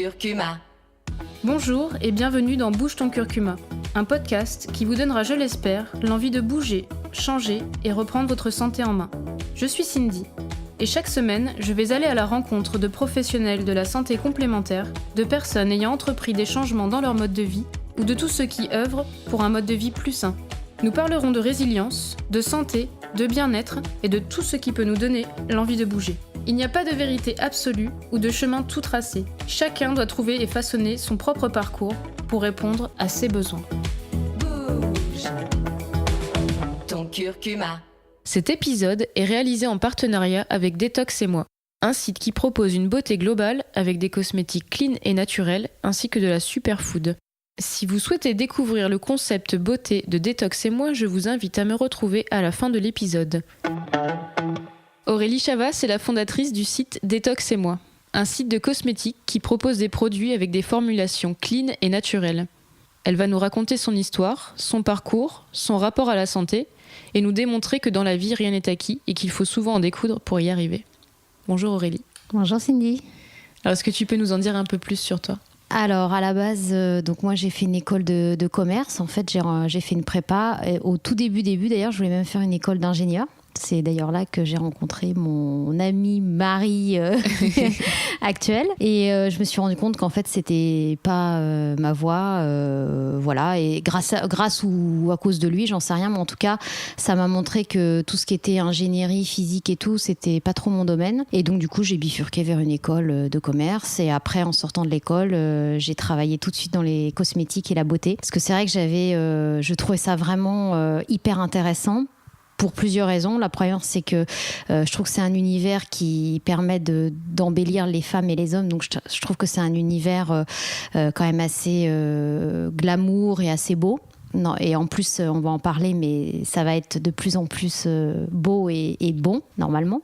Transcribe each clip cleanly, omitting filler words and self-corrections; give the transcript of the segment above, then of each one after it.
curcuma. Bonjour et bienvenue dans Bouge ton curcuma, un podcast qui vous donnera, je l'espère, l'envie de bouger, changer et reprendre votre santé en main. Je suis Cindy et chaque semaine, je vais aller à la rencontre de professionnels de la santé complémentaire, de personnes ayant entrepris des changements dans leur mode de vie ou de tous ceux qui œuvrent pour un mode de vie plus sain. Nous parlerons de résilience, de santé, de bien-être et de tout ce qui peut nous donner l'envie de bouger. Il n'y a pas de vérité absolue ou de chemin tout tracé. Chacun doit trouver et façonner son propre parcours pour répondre à ses besoins. Bouge ton curcuma. Cet épisode est réalisé en partenariat avec Détox et moi, un site qui propose une beauté globale avec des cosmétiques clean et naturels ainsi que de la superfood. Si vous souhaitez découvrir le concept beauté de Détox et moi, je vous invite à me retrouver à la fin de l'épisode. Aurélie Chavas est la fondatrice du site Détox et moi, un site de cosmétiques qui propose des produits avec des formulations clean et naturelles. Elle va nous raconter son histoire, son parcours, son rapport à la santé et nous démontrer que dans la vie, rien n'est acquis et qu'il faut souvent en découdre pour y arriver. Bonjour Aurélie. Bonjour Cindy. Alors, est-ce que tu peux nous en dire un peu plus sur toi ? Alors à la base, donc moi j'ai fait une école de commerce. En fait, j'ai fait une prépa. Et au tout début d'ailleurs, je voulais même faire une école d'ingénieur. C'est d'ailleurs là que j'ai rencontré mon ami mari actuel. Et je me suis rendu compte qu'en fait, c'était pas ma voie. Voilà. Et grâce ou à cause de lui, j'en sais rien. Mais en tout cas, ça m'a montré que tout ce qui était ingénierie, physique et tout, c'était pas trop mon domaine. Et donc, du coup, j'ai bifurqué vers une école de commerce. Et après, en sortant de l'école, j'ai travaillé tout de suite dans les cosmétiques et la beauté. Parce que c'est vrai que je trouvais ça vraiment hyper intéressant. Pour plusieurs raisons. La première, c'est que je trouve que c'est un univers qui permet d'embellir les femmes et les hommes. Donc, je trouve que c'est un univers quand même assez glamour et assez beau. Non, et en plus, on va en parler, mais ça va être de plus en plus beau et bon, normalement.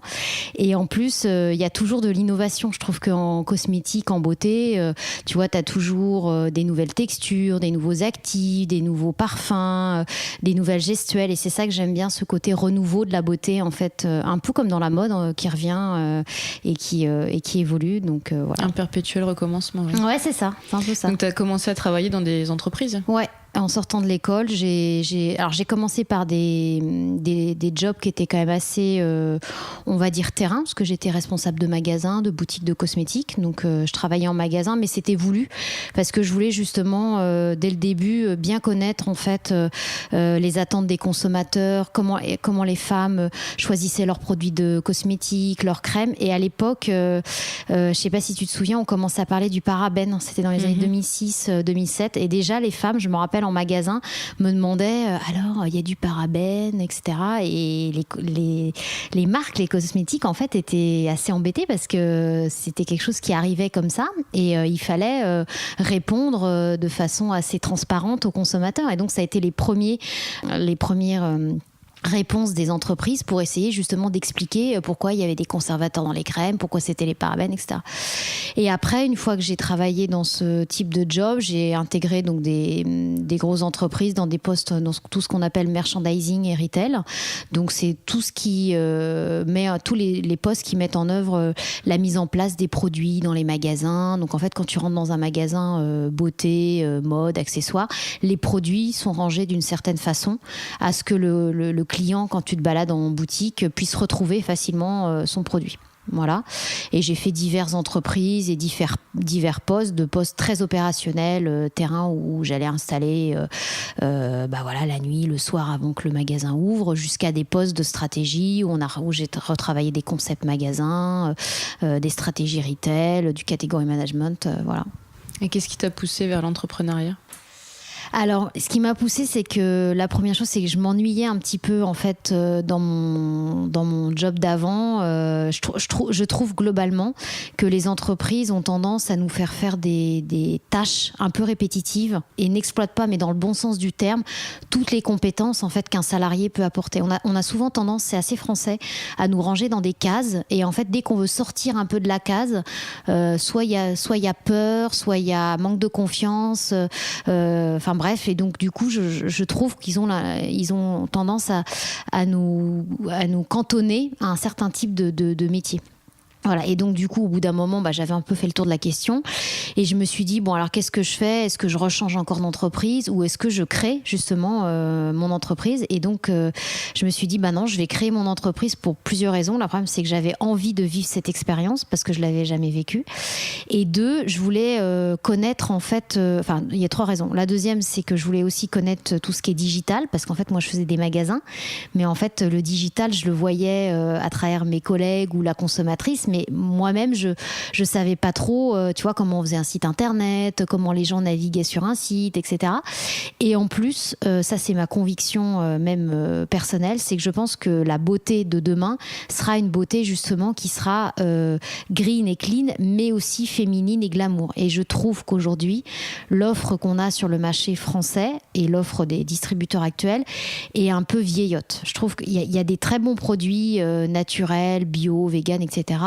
Et en plus, il y a toujours de l'innovation. Je trouve qu'en cosmétique, en beauté, tu vois, tu as toujours des nouvelles textures, des nouveaux actifs, des nouveaux parfums, des nouvelles gestuelles. Et c'est ça que j'aime bien, ce côté renouveau de la beauté, en fait, un peu comme dans la mode, qui revient et qui évolue. Donc, voilà. Un perpétuel recommencement. Oui. Ouais, c'est ça. C'est un peu ça. Donc, tu as commencé à travailler dans des entreprises ? Ouais. En sortant de l'école, j'ai commencé par des jobs qui étaient quand même assez, on va dire, terrain, parce que j'étais responsable de magasin, de boutique de cosmétiques. Donc, je travaillais en magasin, mais c'était voulu parce que je voulais justement, dès le début, bien connaître en fait les attentes des consommateurs, comment les femmes choisissaient leurs produits de cosmétiques, leurs crèmes. Et à l'époque, je sais pas si tu te souviens, on commençait à parler du parabène. C'était dans les années 2006-2007. Et déjà, les femmes, je me rappelle, en magasin, me demandaient alors, il y a du parabène, etc. Et les marques, les cosmétiques, en fait, étaient assez embêtées parce que c'était quelque chose qui arrivait comme ça. Et il fallait répondre de façon assez transparente aux consommateurs. Et donc, ça a été les premières réponse des entreprises pour essayer justement d'expliquer pourquoi il y avait des conservateurs dans les crèmes, pourquoi c'était les parabènes, etc. Et après, une fois que j'ai travaillé dans ce type de job, j'ai intégré donc des grosses entreprises dans des postes, dans tout ce qu'on appelle merchandising et retail. Donc c'est tout ce qui tous les postes qui mettent en œuvre la mise en place des produits dans les magasins. Donc en fait, quand tu rentres dans un magasin beauté, mode, accessoires, les produits sont rangés d'une certaine façon à ce que le client, quand tu te balades en boutique, puisse retrouver facilement son produit. Voilà. Et j'ai fait diverses entreprises et divers postes, de postes très opérationnels, terrain où j'allais installer la nuit, le soir avant que le magasin ouvre, jusqu'à des postes de stratégie où j'ai retravaillé des concepts magasins, des stratégies retail, du category management, voilà. Et qu'est-ce qui t'a poussé vers l'entrepreneuriat ? Alors, ce qui m'a poussée, c'est que la première chose, c'est que je m'ennuyais un petit peu en fait dans mon job d'avant. Je trouve globalement que les entreprises ont tendance à nous faire des tâches un peu répétitives et n'exploitent pas, mais dans le bon sens du terme, toutes les compétences en fait qu'un salarié peut apporter. On a souvent tendance, c'est assez français, à nous ranger dans des cases. Et en fait, dès qu'on veut sortir un peu de la case, soit il y a peur, soit il y a manque de confiance. Enfin bref, et donc du coup, je trouve qu'ils ont tendance à nous cantonner à un certain type de métier. Voilà, et donc du coup, au bout d'un moment, j'avais un peu fait le tour de la question et je me suis dit, bon, alors qu'est-ce que je fais ? Est-ce que je rechange encore d'entreprise ou est-ce que je crée justement mon entreprise ? Et donc, je me suis dit, non, je vais créer mon entreprise pour plusieurs raisons. Le problème, c'est que j'avais envie de vivre cette expérience parce que je l'avais jamais vécue. Et deux, je voulais connaître en fait, il y a 3 raisons. La deuxième, c'est que je voulais aussi connaître tout ce qui est digital parce qu'en fait, moi, je faisais des magasins, mais en fait, le digital, je le voyais à travers mes collègues ou la consommatrice. Mais moi-même, je savais pas trop, tu vois, comment on faisait un site internet, comment les gens naviguaient sur un site, etc. Et en plus, ça c'est ma conviction même personnelle, c'est que je pense que la beauté de demain sera une beauté justement qui sera green et clean, mais aussi féminine et glamour. Et je trouve qu'aujourd'hui, l'offre qu'on a sur le marché français et l'offre des distributeurs actuels est un peu vieillotte. Je trouve qu'il y a des très bons produits naturels, bio, vegan, etc.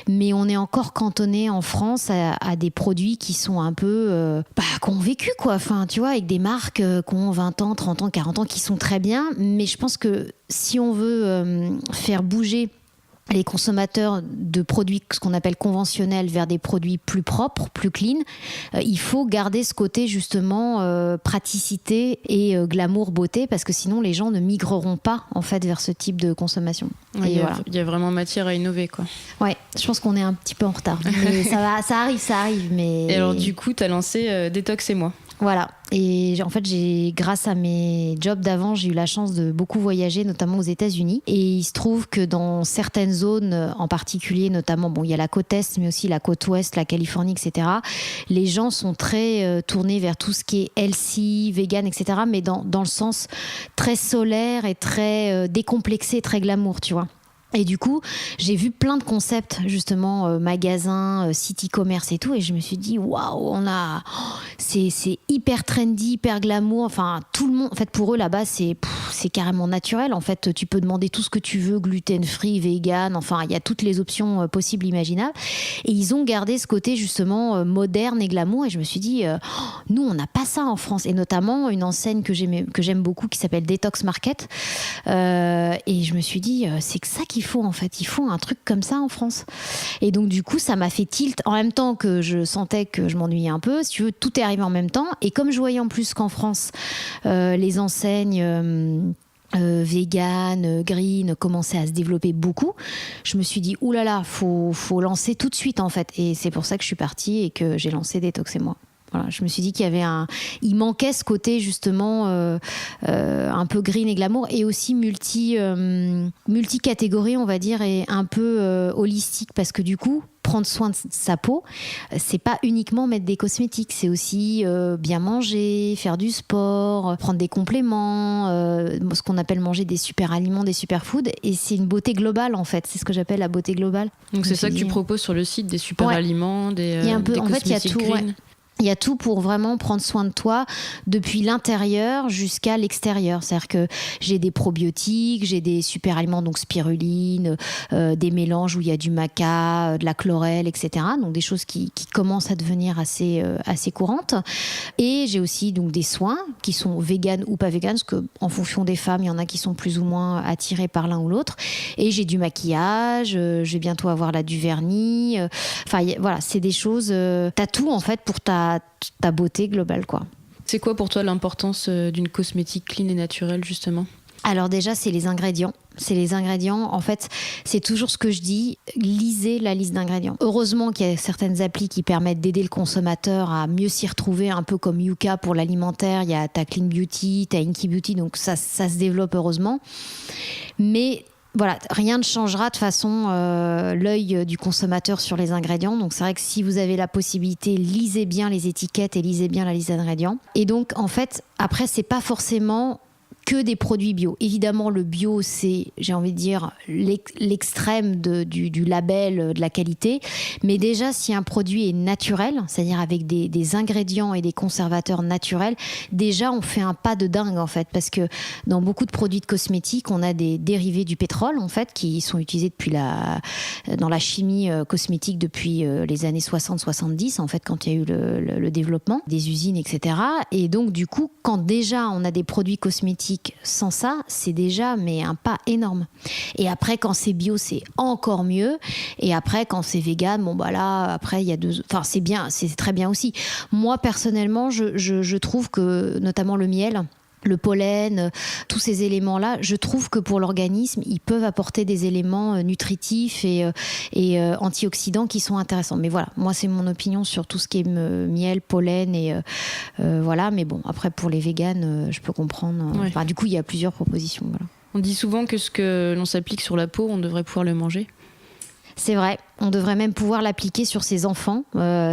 Mais on est encore cantonné en France à des produits qui sont un peu qui ont vécu quoi, enfin tu vois, avec des marques qui ont 20 ans, 30 ans, 40 ans qui sont très bien, mais je pense que si on veut faire bouger les consommateurs de produits, ce qu'on appelle conventionnels, vers des produits plus propres, plus clean, il faut garder ce côté justement praticité et glamour, beauté, parce que sinon les gens ne migreront pas en fait vers ce type de consommation. Il y a vraiment matière à innover, quoi. Ouais, je pense qu'on est un petit peu en retard, mais ça arrive. Mais... Et alors du coup, tu as lancé Détox et moi. Voilà. Et en fait, grâce à mes jobs d'avant, j'ai eu la chance de beaucoup voyager, notamment aux États-Unis. Et il se trouve que dans certaines zones, en particulier, notamment, il y a la côte Est, mais aussi la côte Ouest, la Californie, etc. Les gens sont très tournés vers tout ce qui est healthy, vegan, etc. Mais dans le sens très solaire et très décomplexé, très glamour, tu vois. Et du coup, j'ai vu plein de concepts, justement, magasins, site e-commerce et tout, et je me suis dit, waouh, c'est hyper trendy, hyper glamour, enfin, tout le monde, en fait, pour eux, là-bas, c'est carrément naturel, en fait, tu peux demander tout ce que tu veux, gluten-free, vegan, enfin, il y a toutes les options possibles, imaginables, et ils ont gardé ce côté, justement, moderne et glamour, et je me suis dit, nous, on n'a pas ça en France, et notamment une enseigne que j'aime beaucoup, qui s'appelle Detox Market, et je me suis dit, c'est que ça qu'il faut en fait, il faut un truc comme ça en France. Et donc du coup ça m'a fait tilt, en même temps que je sentais que je m'ennuyais un peu, si tu veux, tout est arrivé en même temps, et comme je voyais en plus qu'en France les enseignes vegan, green commençaient à se développer beaucoup, je me suis dit oulala, faut lancer tout de suite en fait, et c'est pour ça que je suis partie et que j'ai lancé Détox et moi. Voilà, je me suis dit il manquait ce côté justement un peu green et glamour, et aussi multi-catégorie, on va dire, et un peu holistique, parce que du coup, prendre soin de sa peau, c'est pas uniquement mettre des cosmétiques, c'est aussi bien manger, faire du sport, prendre des compléments, ce qu'on appelle manger des super aliments, des super foods, et c'est une beauté globale en fait, c'est ce que j'appelle la beauté globale. Donc c'est ça que tu proposes sur le site, des super aliments, des cosmétiques il y a tout, green. Ouais. Il y a tout pour vraiment prendre soin de toi depuis l'intérieur jusqu'à l'extérieur. C'est-à-dire que j'ai des probiotiques, j'ai des super aliments, donc spiruline, des mélanges où il y a du maca, de la chlorelle, etc. Donc des choses qui commencent à devenir assez courantes. Et j'ai aussi donc des soins qui sont véganes ou pas véganes, parce que en fonction des femmes, il y en a qui sont plus ou moins attirées par l'un ou l'autre. Et j'ai du maquillage, je vais bientôt avoir là du vernis. Voilà, c'est des choses. T'as tout en fait pour ta beauté globale, quoi. C'est quoi pour toi l'importance d'une cosmétique clean et naturelle, justement ? Alors déjà, c'est les ingrédients. En fait, c'est toujours ce que je dis, lisez la liste d'ingrédients. Heureusement qu'il y a certaines applis qui permettent d'aider le consommateur à mieux s'y retrouver, un peu comme Yuka pour l'alimentaire, il y a ta Clean Beauty, ta Inky Beauty, donc ça se développe heureusement. Mais voilà, rien ne changera de toute façon l'œil du consommateur sur les ingrédients. Donc c'est vrai que si vous avez la possibilité, lisez bien les étiquettes et lisez bien la liste d'ingrédients. Et donc en fait, après, c'est pas forcément que des produits bio. Évidemment, le bio, c'est, j'ai envie de dire, l'extrême du label, de la qualité. Mais déjà, si un produit est naturel, c'est-à-dire avec des ingrédients et des conservateurs naturels, déjà, on fait un pas de dingue, en fait. Parce que dans beaucoup de produits de cosmétiques, on a des dérivés du pétrole, en fait, qui sont utilisés dans la chimie cosmétique depuis les années 60-70, en fait, quand il y a eu le développement des usines, etc. Et donc, du coup, quand déjà on a des produits cosmétiques cosmétique sans ça, c'est déjà mais un pas énorme. Et après, quand c'est bio, c'est encore mieux. Et après, quand c'est vegan, bon bah là, après il y a c'est bien, c'est très bien aussi. Moi personnellement, je trouve que notamment le miel, le pollen, tous ces éléments-là, je trouve que pour l'organisme, ils peuvent apporter des éléments nutritifs et antioxydants qui sont intéressants. Mais voilà, moi c'est mon opinion sur tout ce qui est miel, pollen et voilà. Mais bon, après pour les véganes, je peux comprendre. Enfin, du coup, il y a plusieurs propositions. Voilà. On dit souvent que ce que l'on s'applique sur la peau, on devrait pouvoir le manger. C'est vrai, on devrait même pouvoir l'appliquer sur ses enfants,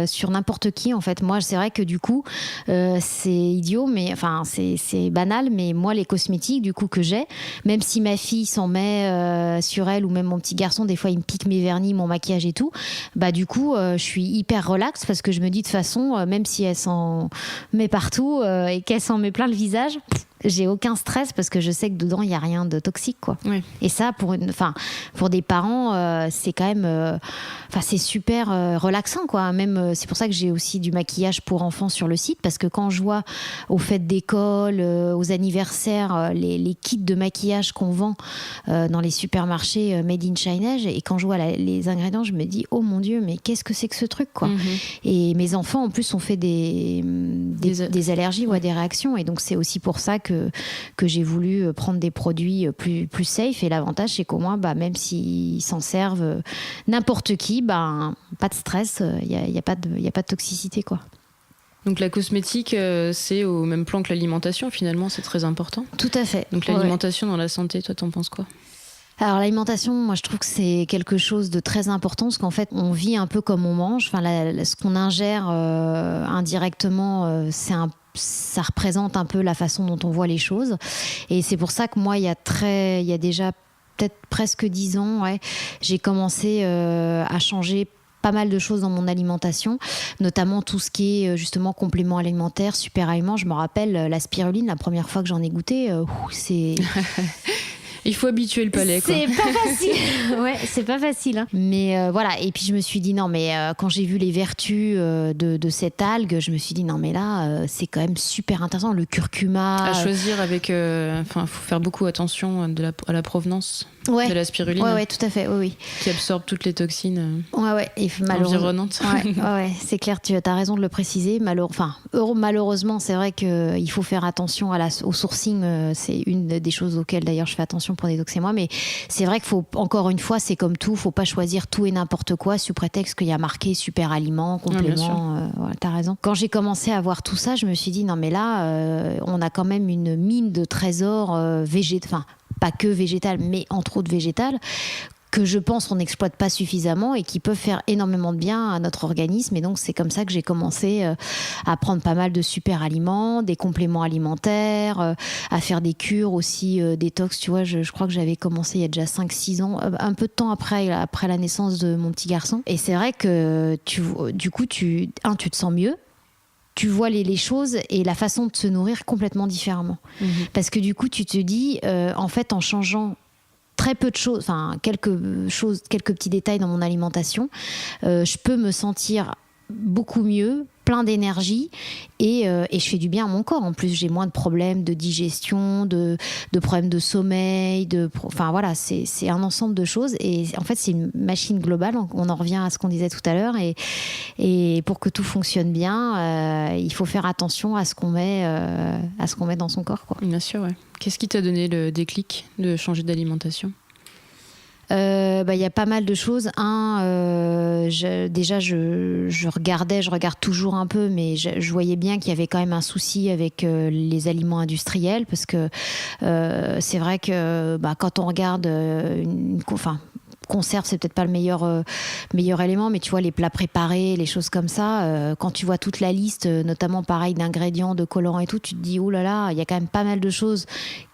sur n'importe qui en fait. Moi, c'est vrai que du coup, c'est idiot, mais enfin c'est banal, mais moi les cosmétiques du coup que j'ai, même si ma fille s'en met sur elle ou même mon petit garçon, des fois il me pique mes vernis, mon maquillage et tout, bah du coup je suis hyper relax parce que je me dis de toute façon, même si elle s'en met partout et qu'elle s'en met plein le visage, j'ai aucun stress parce que je sais que dedans il y a rien de toxique quoi. Oui. Et ça pour des parents c'est quand même c'est super relaxant quoi. Même c'est pour ça que j'ai aussi du maquillage pour enfants sur le site parce que quand je vois aux fêtes d'école, aux anniversaires, les kits de maquillage qu'on vend dans les supermarchés made in China, et quand je vois les ingrédients, je me dis oh mon Dieu, mais qu'est-ce que c'est que ce truc quoi. Et mes enfants en plus ont fait des allergies ou des réactions, et donc c'est aussi pour ça que j'ai voulu prendre des produits plus safe. Et l'avantage c'est qu'au moins même s'ils s'en servent n'importe qui, pas de stress, il y a pas de toxicité quoi. Donc la cosmétique, c'est au même plan que l'alimentation finalement, c'est très important. Tout à fait. Donc l'alimentation dans la santé, toi t'en penses quoi ? Alors l'alimentation, moi je trouve que c'est quelque chose de très important parce qu'en fait on vit un peu comme on mange. Enfin, ce qu'on ingère indirectement, ça représente un peu la façon dont on voit les choses. Et c'est pour ça que moi il y a déjà peut-être presque 10 ans, j'ai commencé à changer pas mal de choses dans mon alimentation, notamment tout ce qui est justement compléments alimentaires, super aliments. Je me rappelle la spiruline, la première fois que j'en ai goûté, c'est... Il faut habituer le palais, quoi. C'est pas facile. C'est pas facile. Hein. Mais voilà. Et puis je me suis dit non, mais quand j'ai vu les vertus de cette algue, je me suis dit non, mais là, c'est quand même super intéressant. Le curcuma. À choisir avec. Faut faire beaucoup attention à la provenance de la spiruline. Ouais, tout à fait. Oui. Qui absorbe toutes les toxines et environnantes. Ouais, c'est clair. Tu as raison de le préciser. Malheureusement, c'est vrai qu'il faut faire attention au sourcing. C'est une des choses auxquelles d'ailleurs je fais attention pour détoxer moi, mais c'est vrai qu'il faut, encore une fois, c'est comme tout, faut pas choisir tout et n'importe quoi sous prétexte qu'il y a marqué super aliment, complément. T'as raison. Quand j'ai commencé à voir tout ça, je me suis dit non mais là, on a quand même une mine de trésors végétal, pas que végétal, mais entre autres végétal, que je pense qu'on n'exploite pas suffisamment et qui peuvent faire énormément de bien à notre organisme. Et donc c'est comme ça que j'ai commencé à prendre pas mal de super aliments, des compléments alimentaires, à faire des cures aussi détox. Tu vois, je crois que j'avais commencé il y a déjà 5-6 ans, un peu de temps après la naissance de mon petit garçon. Et c'est vrai que du coup tu te sens mieux. Tu vois les choses et la façon de se nourrir complètement différemment. Parce que du coup tu te dis en fait en changeant très peu de choses, quelques petits détails dans mon alimentation, je peux me sentir beaucoup mieux, plein d'énergie et je fais du bien à mon corps. En plus, j'ai moins de problèmes de digestion, de problèmes de sommeil, voilà, c'est un ensemble de choses et en fait, c'est une machine globale. On en revient à ce qu'on disait tout à l'heure et pour que tout fonctionne bien, il faut faire attention à ce qu'on met dans son corps, quoi. Bien sûr, ouais. Qu'est-ce qui t'a donné le déclic de changer d'alimentation ? Y a pas mal de choses. Je regarde toujours un peu, mais je voyais bien qu'il y avait quand même un souci avec les aliments industriels, parce que c'est vrai que quand on regarde conserve, c'est peut-être pas le meilleur élément, mais tu vois les plats préparés, les choses comme ça, quand tu vois toute la liste, notamment pareil d'ingrédients, de colorants et tout, tu te dis oh là là, il y a quand même pas mal de choses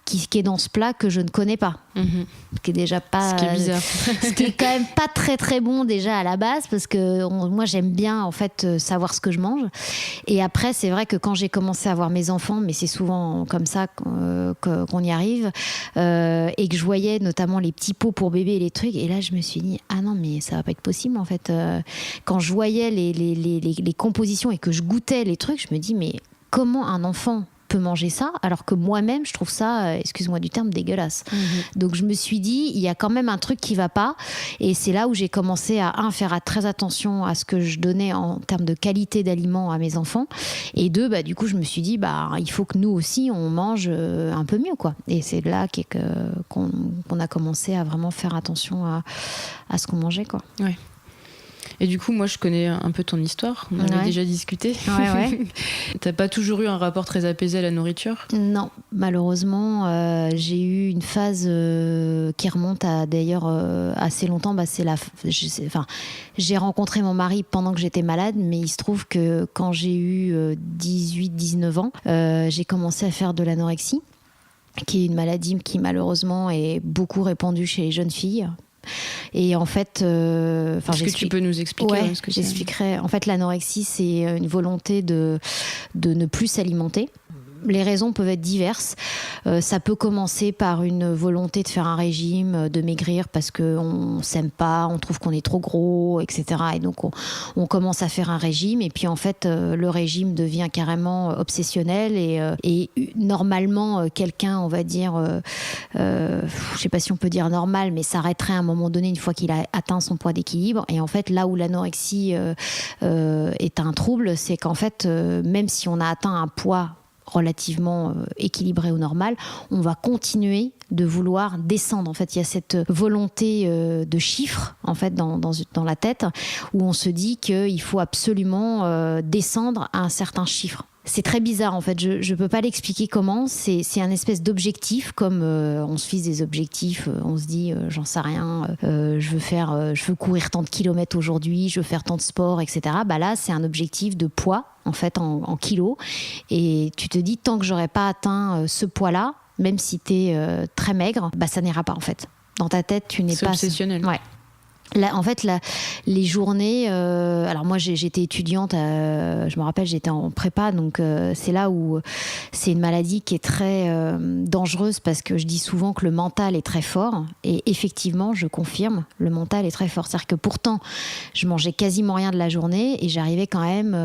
qui est dans ce plat que je ne connais pas, qui est déjà pas, ce qui est bizarre, ce qui est quand même pas très très bon déjà à la base, parce que moi j'aime bien en fait savoir ce que je mange. Et après c'est vrai que quand j'ai commencé à voir mes enfants, mais c'est souvent comme ça qu'on y arrive, et que je voyais notamment les petits pots pour bébé et les trucs, et là je me suis dit ah non mais ça va pas être possible en fait. Quand je voyais les compositions et que je goûtais les trucs, je me dis mais comment un enfant peut manger ça, alors que moi-même, je trouve ça, excuse-moi du terme, dégueulasse. Donc je me suis dit, il y a quand même un truc qui va pas. Et c'est là où j'ai commencé à, faire très attention à ce que je donnais en termes de qualité d'aliments à mes enfants. Et deux, du coup, je me suis dit, il faut que nous aussi, on mange un peu mieux, quoi. Et c'est là qu'on a commencé à vraiment faire attention à ce qu'on mangeait, quoi. Ouais. Et du coup, moi, je connais un peu ton histoire. On avait déjà discuté. Ouais. T'as pas toujours eu un rapport très apaisé à la nourriture ? Non, malheureusement, j'ai eu une phase qui remonte à d'ailleurs assez longtemps. J'ai rencontré mon mari pendant que j'étais malade, mais il se trouve que quand j'ai eu 18-19 ans, j'ai commencé à faire de l'anorexie, qui est une maladie qui malheureusement est beaucoup répandue chez les jeunes filles. Et en fait, est-ce que tu peux nous expliquer ce que c'est ? J'expliquerai. En fait, l'anorexie, c'est une volonté de ne plus s'alimenter. Les raisons peuvent être diverses. Ça peut commencer par une volonté de faire un régime, de maigrir parce qu'on s'aime pas, on trouve qu'on est trop gros, etc. Et donc on commence à faire un régime. Et puis en fait, le régime devient carrément obsessionnel. Et normalement, quelqu'un, on va dire, je sais pas si on peut dire normal, mais s'arrêterait à un moment donné une fois qu'il a atteint son poids d'équilibre. Et en fait, là où l'anorexie est un trouble, c'est qu'en fait, même si on a atteint un poids relativement équilibré au normal, on va continuer de vouloir descendre. En fait, il y a cette volonté de chiffres en fait dans la tête où on se dit qu'il faut absolument descendre à un certain chiffre. C'est très bizarre en fait, je peux pas l'expliquer comment, c'est un espèce d'objectif comme on se fixe des objectifs, on se dit j'en sais rien, je veux courir tant de kilomètres aujourd'hui, je veux faire tant de sport, etc. Là c'est un objectif de poids en fait en kilos et tu te dis tant que j'aurais pas atteint ce poids-là, même si t'es très maigre, ça n'ira pas en fait. Dans ta tête tu n'es pas... C'est obsessionnel. Ouais. En fait, les journées... alors moi, j'étais étudiante, je me rappelle, j'étais en prépa, donc c'est là où c'est une maladie qui est très dangereuse parce que je dis souvent que le mental est très fort. Et effectivement, je confirme, le mental est très fort. C'est-à-dire que pourtant, je mangeais quasiment rien de la journée et j'arrivais quand même,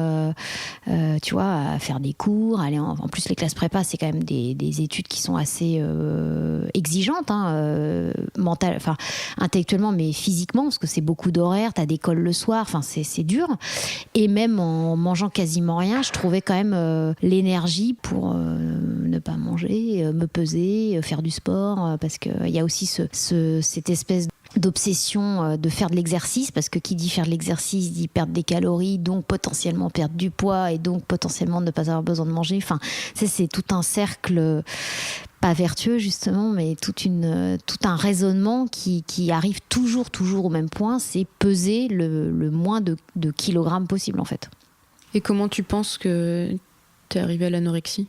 tu vois, à faire des cours. En plus, les classes prépa, c'est quand même des études qui sont assez exigeantes, intellectuellement, mais physiquement, parce que c'est beaucoup d'horaires, t'as des cols le soir, c'est dur. Et même en mangeant quasiment rien, je trouvais quand même l'énergie pour ne pas manger, me peser, faire du sport, parce qu'il y a aussi cette espèce d'obsession de faire de l'exercice, parce que qui dit faire de l'exercice dit perdre des calories, donc potentiellement perdre du poids et donc potentiellement ne pas avoir besoin de manger. C'est tout un cercle pas vertueux justement, mais tout un raisonnement qui arrive toujours au même point, c'est peser le moins de kilogrammes possible en fait. Et comment tu penses que t'es arrivée à l'anorexie ?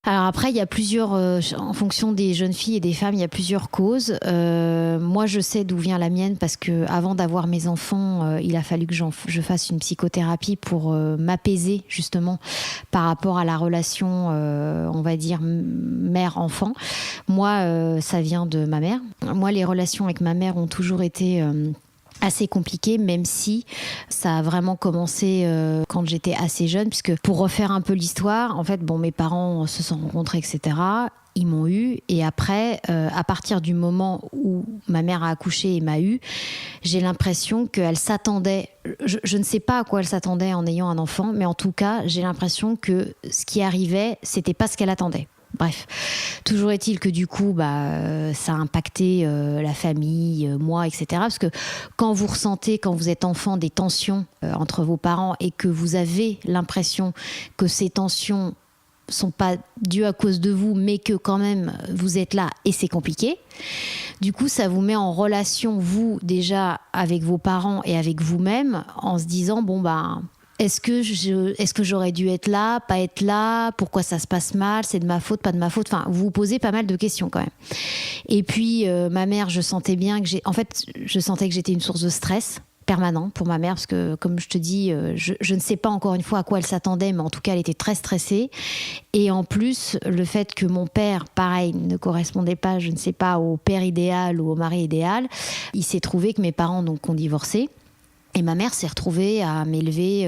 Alors après, il y a plusieurs, en fonction des jeunes filles et des femmes, il y a plusieurs causes. Moi, je sais d'où vient la mienne parce que avant d'avoir mes enfants, il a fallu que je fasse une psychothérapie pour m'apaiser justement par rapport à la relation, on va dire mère-enfant. Moi, ça vient de ma mère. Moi, les relations avec ma mère ont toujours été assez compliqué, même si ça a vraiment commencé quand j'étais assez jeune, puisque pour refaire un peu l'histoire, en fait, mes parents se sont rencontrés, etc. Ils m'ont eu, et après, à partir du moment où ma mère a accouché et m'a eu, j'ai l'impression qu'elle s'attendait, je ne sais pas à quoi elle s'attendait en ayant un enfant, mais en tout cas, j'ai l'impression que ce qui arrivait, c'était pas ce qu'elle attendait. Bref, toujours est-il que du coup, ça a impacté la famille, moi, etc. Parce que quand vous ressentez, quand vous êtes enfant, des tensions entre vos parents et que vous avez l'impression que ces tensions sont pas dues à cause de vous, mais que quand même vous êtes là et c'est compliqué. Du coup, ça vous met en relation, vous, déjà, avec vos parents et avec vous-même, en se disant, est-ce que j'aurais dû être là, pas être là? Pourquoi ça se passe mal? C'est de ma faute, pas de ma faute? Vous vous posez pas mal de questions quand même. Et puis, ma mère, je sentais bien que je sentais que j'étais une source de stress permanent pour ma mère, parce que, comme je te dis, je ne sais pas encore une fois à quoi elle s'attendait, mais en tout cas, elle était très stressée. Et en plus, le fait que mon père, pareil, ne correspondait pas, je ne sais pas, au père idéal ou au mari idéal, il s'est trouvé que mes parents, donc, ont divorcé. Et ma mère s'est retrouvée à m'élever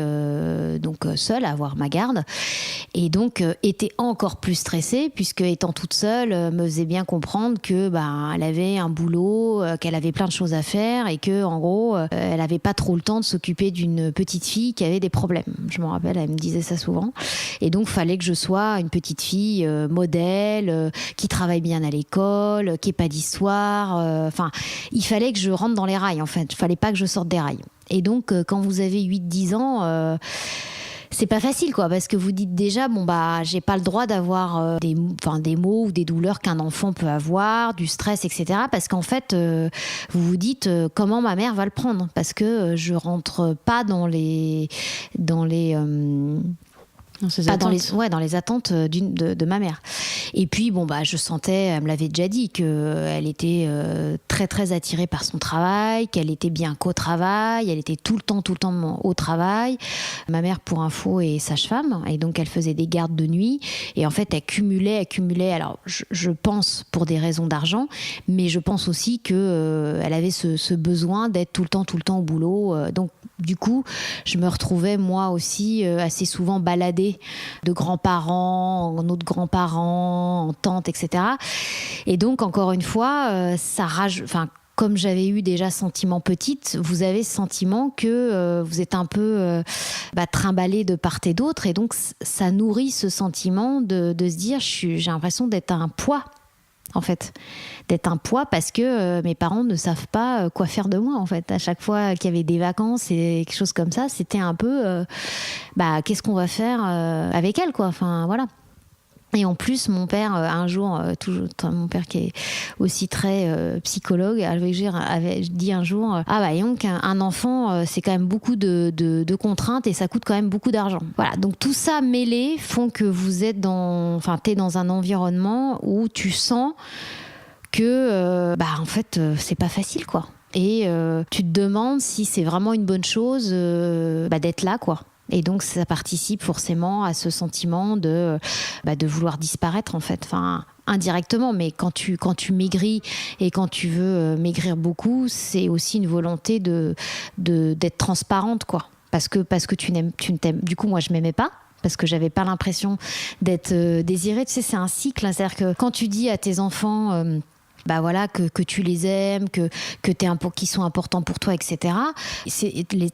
donc seule, à avoir ma garde, et donc était encore plus stressée puisque étant toute seule, me faisait bien comprendre que elle avait un boulot, qu'elle avait plein de choses à faire et que en gros elle avait pas trop le temps de s'occuper d'une petite fille qui avait des problèmes. Je me rappelle, elle me disait ça souvent. Et donc fallait que je sois une petite fille modèle, qui travaille bien à l'école, qui ait pas d'histoire. Enfin, il fallait que je rentre dans les rails en fait. Il fallait pas que je sorte des rails. Et donc, quand vous avez 8-10 ans, c'est pas facile, quoi, parce que vous dites déjà, j'ai pas le droit d'avoir des maux ou des douleurs qu'un enfant peut avoir, du stress, etc. Parce qu'en fait, vous vous dites comment ma mère va le prendre, parce que je rentre pas dans les dans les attentes de ma mère. Et puis je sentais, elle me l'avait déjà dit, qu'elle était très très attirée par son travail, qu'elle était bien qu'au travail, elle était tout le temps au travail. Ma mère, pour info, est sage-femme, et donc elle faisait des gardes de nuit, et en fait elle cumulait. Alors je pense pour des raisons d'argent, mais je pense aussi que elle avait ce besoin d'être tout le temps au boulot. Donc du coup, je me retrouvais moi aussi assez souvent baladée de grands-parents, en autres grands-parents, en tantes, etc. Et donc, encore une fois, comme j'avais eu déjà sentiment petite, vous avez ce sentiment que vous êtes un peu trimballé de part et d'autre, et donc ça nourrit ce sentiment de se dire j'ai l'impression d'être un poids. En fait, d'être un poids parce que mes parents ne savent pas quoi faire de moi, en fait. À chaque fois qu'il y avait des vacances et quelque chose comme ça, c'était un peu qu'est-ce qu'on va faire avec elle, quoi. Enfin, voilà. Et en plus, mon père, un jour, mon père qui est aussi très psychologue, avait dit un jour donc un enfant, c'est quand même beaucoup de contraintes et ça coûte quand même beaucoup d'argent. Voilà, donc tout ça mêlé font que vous êtes t'es dans un environnement où tu sens que, en fait, c'est pas facile, quoi. Et tu te demandes si c'est vraiment une bonne chose d'être là, quoi. Et donc ça participe forcément à ce sentiment de vouloir disparaître, en fait, enfin indirectement, mais quand tu maigris et quand tu veux maigrir beaucoup, c'est aussi une volonté d'être transparente, quoi, parce que tu ne t'aimes. Du coup, moi je m'aimais pas, parce que j'avais pas l'impression d'être désirée. Tu sais, c'est un cycle, hein. C'est-à-dire que quand tu dis à tes enfants que tu les aimes, que qu'ils sont importants pour toi, etc.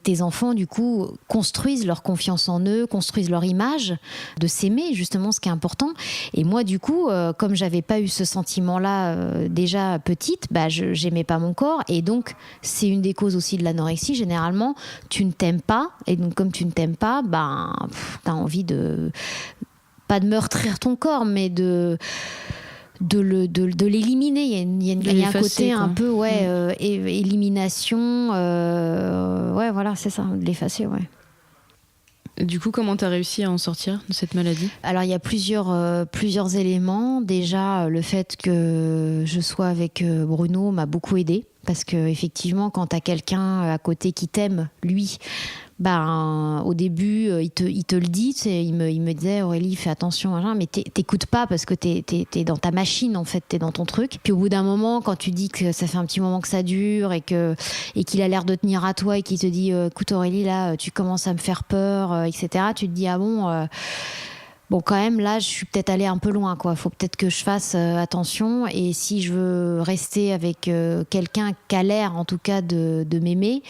Tes enfants, du coup, construisent leur confiance en eux, construisent leur image de s'aimer, justement, ce qui est important. Et moi, du coup, comme j'avais pas eu ce sentiment-là déjà petite, j'aimais pas mon corps. Et donc, c'est une des causes aussi de l'anorexie. Généralement, tu ne t'aimes pas. Et donc, comme tu ne t'aimes pas, t'as envie pas de meurtrir ton corps, mais de l'éliminer. Il y a un côté un peu élimination, voilà, c'est ça, de l'effacer, ouais. Du coup, comment tu as réussi à en sortir de cette maladie ? Alors, il y a plusieurs éléments. Déjà, le fait que je sois avec Bruno m'a beaucoup aidée, parce que effectivement, quand tu as quelqu'un à côté qui t'aime, lui, au début, il te le dit. Il me disait, Aurélie, fais attention, mais t'écoutes pas parce que t'es dans ta machine, en fait, t'es dans ton truc. Puis au bout d'un moment, quand tu dis que ça fait un petit moment que ça dure et qu'il a l'air de tenir à toi et qu'il te dit, écoute Aurélie, là, tu commences à me faire peur, etc. Tu te dis, bon, quand même, là, je suis peut-être allée un peu loin, quoi. Faut peut-être que je fasse attention. Et si je veux rester avec quelqu'un qui a l'air, en tout cas, de m'aimer,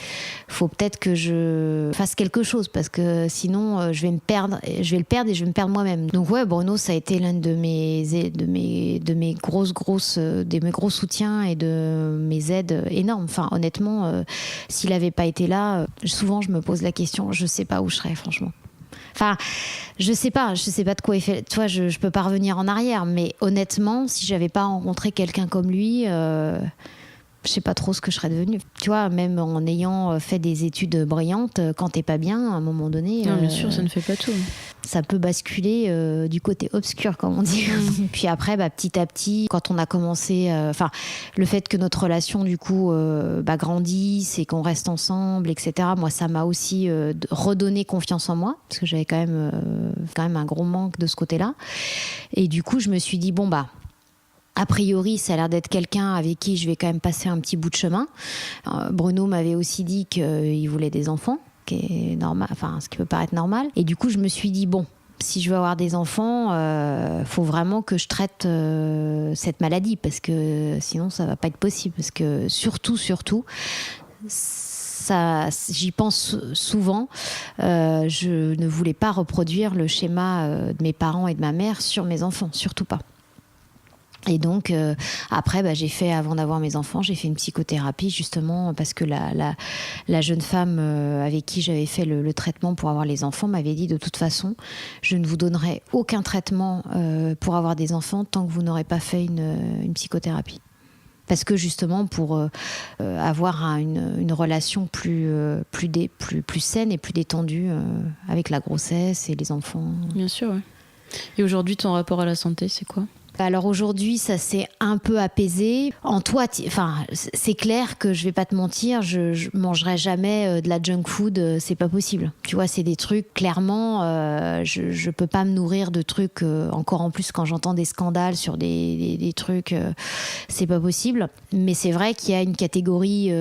faut peut-être que je fasse quelque chose, parce que sinon, je vais le perdre et je vais me perdre moi-même. Donc ouais, Bruno, ça a été l'un de mes gros soutiens et de mes aides énormes. Enfin, honnêtement, s'il avait pas été là, souvent, je me pose la question, je sais pas où je serais, franchement. Enfin, je sais pas de quoi il fait. Tu vois, je peux pas revenir en arrière, mais honnêtement, si j'avais pas rencontré quelqu'un comme lui, je sais pas trop ce que je serais devenue. Tu vois, même en ayant fait des études brillantes, quand t'es pas bien, à un moment donné... Non, bien sûr, ça ne fait pas tout. Ça peut basculer du côté obscur, comme on dit. Puis après, petit à petit, quand on a commencé... le fait que notre relation, du coup, grandisse et qu'on reste ensemble, etc., moi, ça m'a aussi redonné confiance en moi, parce que j'avais quand même un gros manque de ce côté-là. Et du coup, je me suis dit, A priori, ça a l'air d'être quelqu'un avec qui je vais quand même passer un petit bout de chemin. Bruno m'avait aussi dit qu'il voulait des enfants, ce qui peut paraître normal. Et du coup, je me suis dit, bon, si je veux avoir des enfants, faut vraiment que je traite cette maladie, parce que sinon, ça va pas être possible. Parce que surtout, ça, j'y pense souvent. Je ne voulais pas reproduire le schéma de mes parents et de ma mère sur mes enfants, surtout pas. Et donc après avant d'avoir mes enfants, j'ai fait une psychothérapie, justement parce que la jeune femme avec qui j'avais fait le traitement pour avoir les enfants m'avait dit, de toute façon, je ne vous donnerai aucun traitement pour avoir des enfants tant que vous n'aurez pas fait une psychothérapie. Parce que justement, pour avoir une relation plus saine et plus détendue avec la grossesse et les enfants. Bien sûr, ouais. Et aujourd'hui, ton rapport à la santé, c'est quoi ? Alors aujourd'hui, ça s'est un peu apaisé. En toi, c'est clair que je vais pas te mentir, je mangerai jamais de la junk food, c'est pas possible. Tu vois, c'est des trucs, clairement, je peux pas me nourrir de trucs, encore en plus quand j'entends des scandales sur des trucs, c'est pas possible. Mais c'est vrai qu'il y a une catégorie...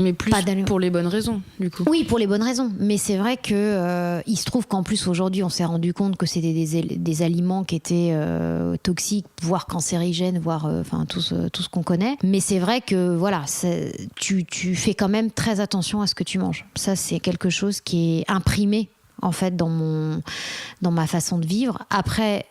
mais plus pour les bonnes raisons, du coup. Oui, pour les bonnes raisons. Mais c'est vrai que il se trouve qu'en plus, aujourd'hui, on s'est rendu compte que c'était des aliments qui étaient toxiques, voire cancérigènes, voire tout ce qu'on connaît. Mais c'est vrai que voilà, tu fais quand même très attention à ce que tu manges. Ça, c'est quelque chose qui est imprimé, en fait, dans ma façon de vivre. Après...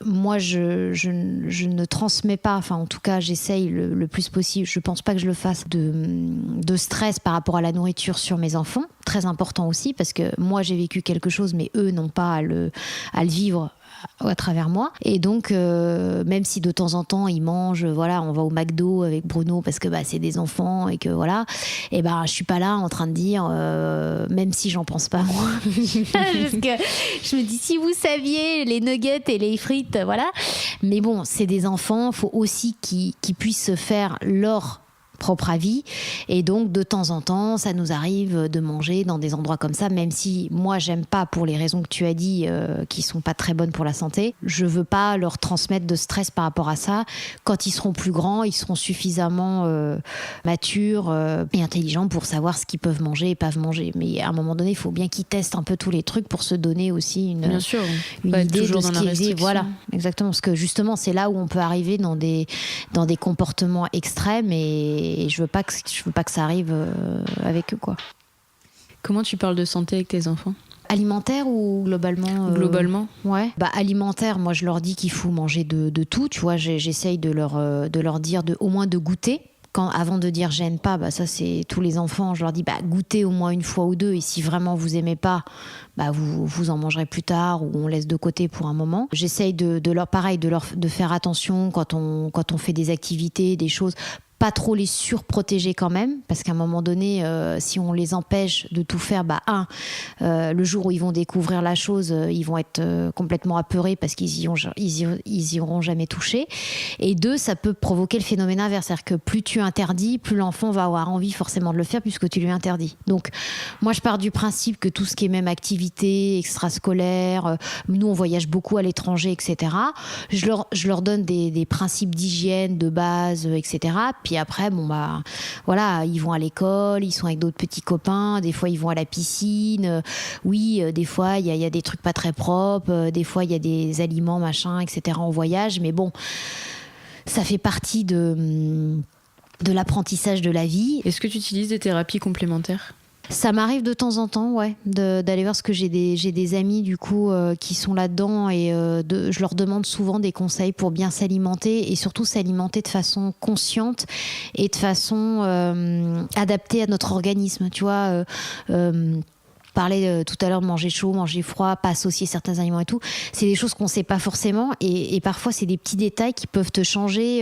Moi, je ne transmets pas, enfin en tout cas j'essaye le plus possible, je pense pas que je le fasse, de stress par rapport à la nourriture sur mes enfants, très important aussi, parce que moi j'ai vécu quelque chose mais eux n'ont pas à le vivre à travers moi. Et donc même si de temps en temps ils mangent, voilà, on va au McDo avec Bruno parce que c'est des enfants et que voilà, et je suis pas là en train de dire même si j'en pense pas moi parce que je me dis, si vous saviez les nuggets et les frites, voilà. Mais bon, c'est des enfants, faut aussi qu'ils puissent se faire leur propre avis, et donc de temps en temps ça nous arrive de manger dans des endroits comme ça, même si moi j'aime pas pour les raisons que tu as dit, qui sont pas très bonnes pour la santé. Je veux pas leur transmettre de stress par rapport à ça. Quand ils seront plus grands, ils seront suffisamment matures et intelligents pour savoir ce qu'ils peuvent manger et pas manger. Mais à un moment donné, il faut bien qu'ils testent un peu tous les trucs pour se donner aussi une idée de ce qu'ils est. Voilà, exactement, parce que justement c'est là où on peut arriver dans des comportements extrêmes, et je veux pas que ça arrive avec eux, quoi. Comment tu parles de santé avec tes enfants ? Alimentaire ou globalement Globalement. Ouais. Alimentaire, moi je leur dis qu'il faut manger de tout, tu vois, j'essaye de leur dire au moins de goûter. Avant de dire j'aime pas, ça c'est tous les enfants, je leur dis goûtez au moins une fois ou deux, et si vraiment vous aimez pas, vous en mangerez plus tard, ou on laisse de côté pour un moment. J'essaye de faire attention quand on fait des activités, des choses, pas trop les surprotéger quand même, parce qu'à un moment donné, si on les empêche de tout faire, le jour où ils vont découvrir la chose, ils vont être complètement apeurés parce qu'ils y auront jamais touché. Et deux, ça peut provoquer le phénomène inverse, c'est-à-dire que plus tu interdis, plus l'enfant va avoir envie forcément de le faire puisque tu lui interdis. Donc moi je pars du principe que tout ce qui est même activité extrascolaire, nous on voyage beaucoup à l'étranger, etc. Je leur donne des principes d'hygiène de base, etc. Puis après, voilà, ils vont à l'école, ils sont avec d'autres petits copains, des fois ils vont à la piscine, des fois il y a des trucs pas très propres, des fois il y a des aliments, machin, etc. en voyage, mais bon, ça fait partie de l'apprentissage de la vie. Est-ce que tu utilises des thérapies complémentaires ? Ça m'arrive de temps en temps, ouais, d'aller voir, ce que j'ai des amis du coup qui sont là-dedans, et je leur demande souvent des conseils pour bien s'alimenter, et surtout s'alimenter de façon consciente et de façon adaptée à notre organisme, tu vois. Parlait tout à l'heure de manger chaud, manger froid, pas associer certains aliments et tout. C'est des choses qu'on ne sait pas forcément, et parfois c'est des petits détails qui peuvent te changer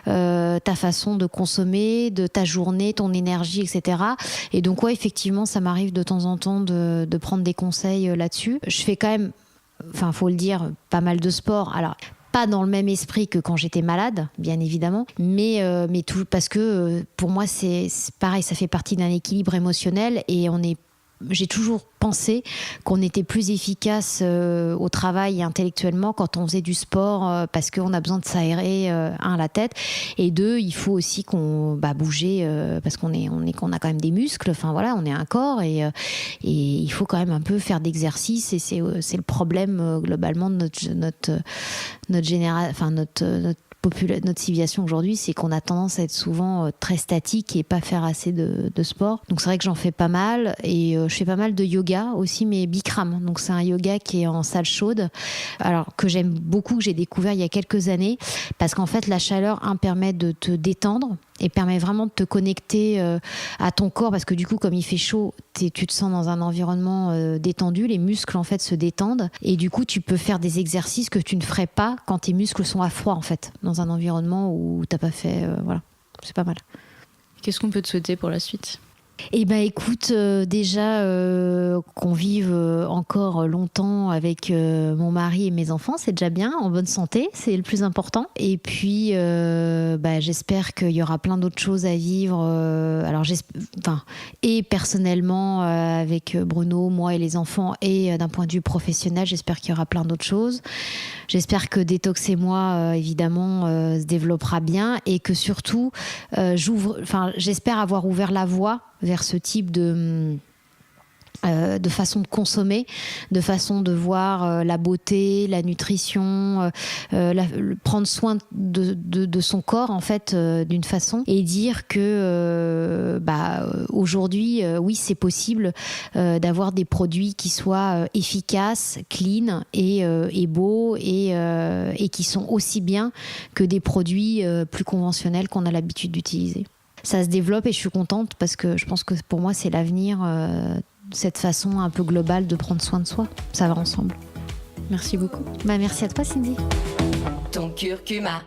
ta façon de consommer, de ta journée, ton énergie, etc. Et donc ouais, effectivement, ça m'arrive de temps en temps de prendre des conseils là-dessus. Je fais quand même, faut le dire, pas mal de sport. Alors, pas dans le même esprit que quand j'étais malade, bien évidemment, mais tout, parce que pour moi c'est pareil, ça fait partie d'un équilibre émotionnel, et j'ai toujours pensé qu'on était plus efficace au travail et intellectuellement quand on faisait du sport parce qu'on a besoin de s'aérer la tête, et deux, il faut aussi qu'on bouger parce qu'on a quand même des muscles, enfin voilà, on est un corps et il faut quand même un peu faire d'exercice, et c'est le problème globalement de notre génération, enfin notre civilisation aujourd'hui, c'est qu'on a tendance à être souvent très statique et pas faire assez de sport. Donc c'est vrai que j'en fais pas mal, et je fais pas mal de yoga aussi, mais Bikram. Donc c'est un yoga qui est en salle chaude, alors que j'aime beaucoup, que j'ai découvert il y a quelques années, parce qu'en fait la chaleur permet de te détendre et permet vraiment de te connecter à ton corps, parce que du coup comme il fait chaud, tu te sens dans un environnement détendu, les muscles en fait se détendent, et du coup tu peux faire des exercices que tu ne ferais pas quand tes muscles sont à froid en fait, dans un environnement où t'as pas fait, voilà, c'est pas mal. Qu'est-ce qu'on peut te souhaiter pour la suite ? Eh ben écoute, déjà qu'on vive encore longtemps avec mon mari et mes enfants, c'est déjà bien, en bonne santé, c'est le plus important. Et puis j'espère qu'il y aura plein d'autres choses à vivre. Et personnellement avec Bruno, moi et les enfants, et d'un point de vue professionnel, j'espère qu'il y aura plein d'autres choses. J'espère que Détox et moi, évidemment, se développera bien, et que surtout, j'espère avoir ouvert la voie vers ce type de façon de consommer, de façon de voir la beauté, la nutrition, prendre soin de son corps en fait d'une façon, et dire que aujourd'hui oui, c'est possible d'avoir des produits qui soient efficaces, clean et beaux, et qui sont aussi bien que des produits plus conventionnels qu'on a l'habitude d'utiliser. Ça se développe, et je suis contente, parce que je pense que pour moi c'est l'avenir, cette façon un peu globale de prendre soin de soi. Ça va ensemble. Merci beaucoup. Merci à toi, Cindy. Ton curcuma.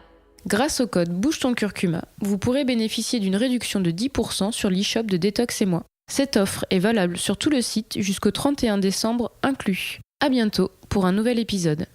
Grâce au code Bouge ton curcuma, vous pourrez bénéficier d'une réduction de 10% sur l'e-shop de Détox et moi. Cette offre est valable sur tout le site jusqu'au 31 décembre inclus. À bientôt pour un nouvel épisode.